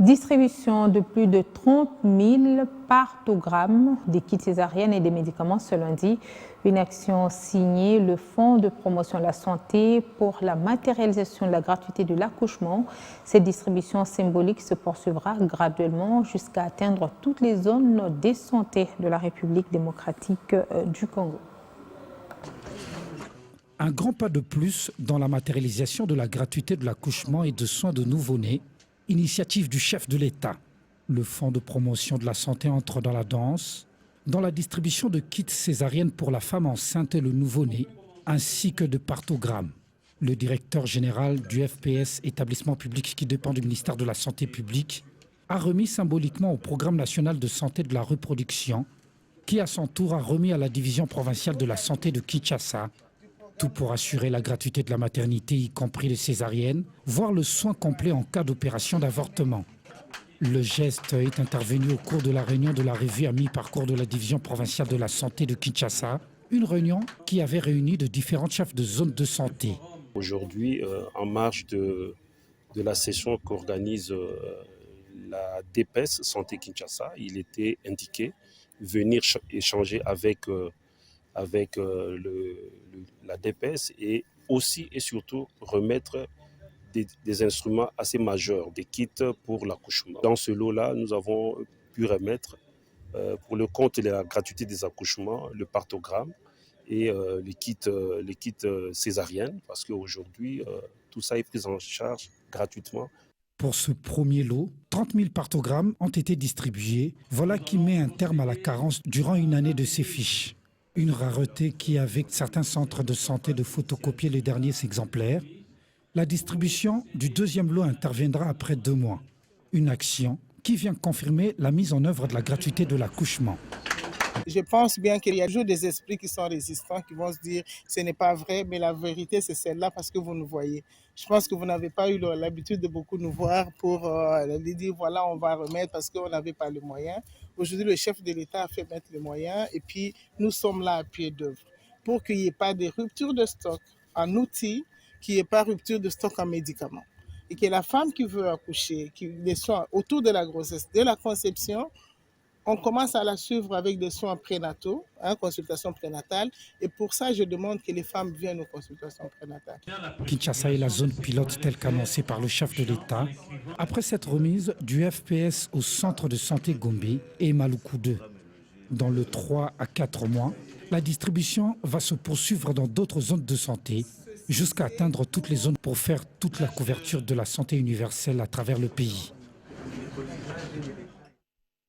Distribution de plus de 30 000 partogrammes des kits césariennes et des médicaments ce lundi. Une action signée le Fonds de promotion de la santé pour la matérialisation de la gratuité de l'accouchement. Cette distribution symbolique se poursuivra graduellement jusqu'à atteindre toutes les zones de santé de la République démocratique du Congo. Un grand pas de plus dans la matérialisation de la gratuité de l'accouchement et de soins de nouveau-nés. Initiative du chef de l'État. Le Fonds de promotion de la santé entre dans la danse, dans la distribution de kits césariennes pour la femme enceinte et le nouveau-né, ainsi que de partogrammes. Le directeur général du FPS, établissement public qui dépend du ministère de la Santé publique, a remis symboliquement au Programme national de santé de la reproduction, qui à son tour a remis à la division provinciale de la santé de Kinshasa, tout pour assurer la gratuité de la maternité, y compris les césariennes, voire le soin complet en cas d'opération d'avortement. Le geste est intervenu au cours de la réunion de la revue à mi-parcours de la division provinciale de la santé de Kinshasa, une réunion qui avait réuni de différents chefs de zone de santé. Aujourd'hui, en marge de la session qu'organise la DPS Santé Kinshasa, il était indiqué venir échanger avec la DPS et aussi et surtout remettre des instruments assez majeurs, des kits pour l'accouchement. Dans ce lot-là, nous avons pu remettre pour le compte de la gratuité des accouchements, le partogramme et les kits césariennes, parce qu'aujourd'hui, tout ça est pris en charge gratuitement. Pour ce premier lot, 30 000 partogrammes ont été distribués. Voilà qui met un terme à la carence durant une année de ces fiches. Une rareté qui, avec certains centres de santé, de photocopier les derniers exemplaires. La distribution du deuxième lot interviendra après 2 mois. Une action qui vient confirmer la mise en œuvre de la gratuité de l'accouchement. Je pense bien qu'il y a toujours des esprits qui sont résistants, qui vont se dire ce n'est pas vrai, mais la vérité c'est celle-là parce que vous nous voyez. Je pense que vous n'avez pas eu l'habitude de beaucoup nous voir pour dire voilà on va remettre parce qu'on n'avait pas les moyens. Aujourd'hui le chef de l'État a fait mettre les moyens et puis nous sommes là à pied d'œuvre pour qu'il n'y ait pas de rupture de stock en outils, qu'il n'y ait pas de rupture de stock en médicaments. Et que la femme qui veut accoucher, qui les soins autour de la grossesse, de la conception, on commence à la suivre avec des soins prénataux, consultation prénatale. Et pour ça, je demande que les femmes viennent aux consultations prénatales. Kinshasa est la zone pilote telle qu'annoncée par le chef de l'État. Après cette remise du FPS au centre de santé Gombe et Maluku 2. Dans le 3 à 4 mois, la distribution va se poursuivre dans d'autres zones de santé jusqu'à atteindre toutes les zones pour faire toute la couverture de la santé universelle à travers le pays.